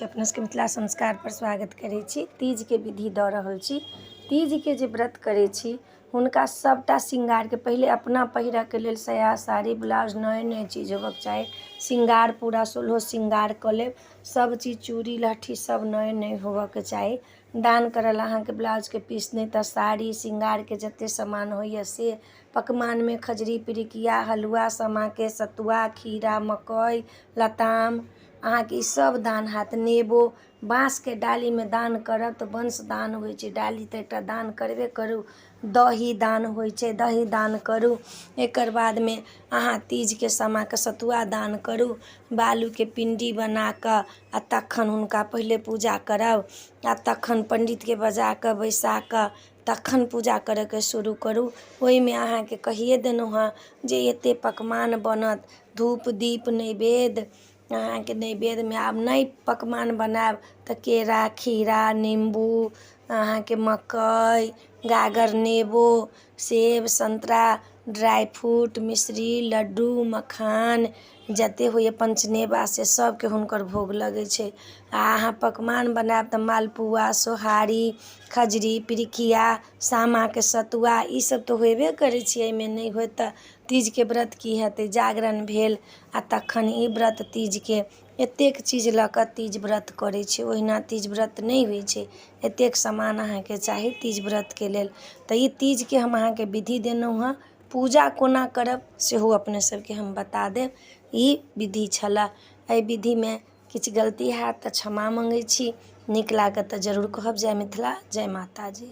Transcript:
अपना सबके मिथिला संस्कार पर स्वागत करै छी। तीज के विधि दऽ रहल छी। तीज के जे व्रत करै छी हुनका सबटा श्रृंगार के पहले अपना पहिरऽ के लेल साया साड़ी ब्लाउज नए चीज होबक चाही। श्रृंगार पूरा 16 श्रृंगार कऽ लेब। सब चीज चूड़ी लहठी सब नए होबऽ के चाही। दान करल अहाँ के ब्लाउज के पीस नहीं तऽ साड़ी श्रृंगार के जते सामान होइए से। पकवान में खजरी पिरिकिया हलुआ समा के सतुआ खीरा मकई लताम अहाँ के सब दान हाथ। नेबो बाँस के डाली में दान करब तऽ वंश दान होइ छै। डाली तऽ एकटा दान करबे करू। दही दान होइ छै, दही दान करू। एकर बाद में अहाँ तीज के समा के सतुआ दान करू। बालू के पिंडी बना कऽ आ तखन हुनका पहले पूजा करब आ तखन पंडित के बजा कऽ बैसा कऽ तखन पूजा करे के शुरू करू। ओहि में अहाँ के कहिए देलहुँ हँ जे एते पकवान बनत। धूप दीप नैवेद्य अहाँ के नैवेद्य में आब नहीं पकवान बनाएब तऽ केरा खीरा नींबू अहाँ के मकई गागर नेबो सेब संतरा ड्राई फ्रूट मिश्री लड्डू मखान जते होइए पंचमेवा से सब के हुनकर भोग लगे छै। आ अहाँ पकवान बनाएब तऽ मालपुआ सोहारी खजरी पिरिकिया सामा के सतुआ ई सब तो होबे करे छै। एहिमे नहीं होय तऽ तीज के व्रत की हेतै। जागरण भेल आ तखन ई व्रत तीज के एतेक चीज लऽ कऽ तीज व्रत करै छै। ओहिना तीज व्रत नहीं होइ छै। एतेक सामान अहाँ के चाही तीज व्रत के लेल। तऽ ई तीज के हम अहाँ के विधि देलहुँ हँ। पूजा कोना करब सेहो अपने सबके हम बता देब। ई विधि छलै। एहि विधि में किछु गलती हैत तऽ क्षमा मंगै छी। नीक लागत तऽ जरूर कहब। जय मिथिला जय माता जी।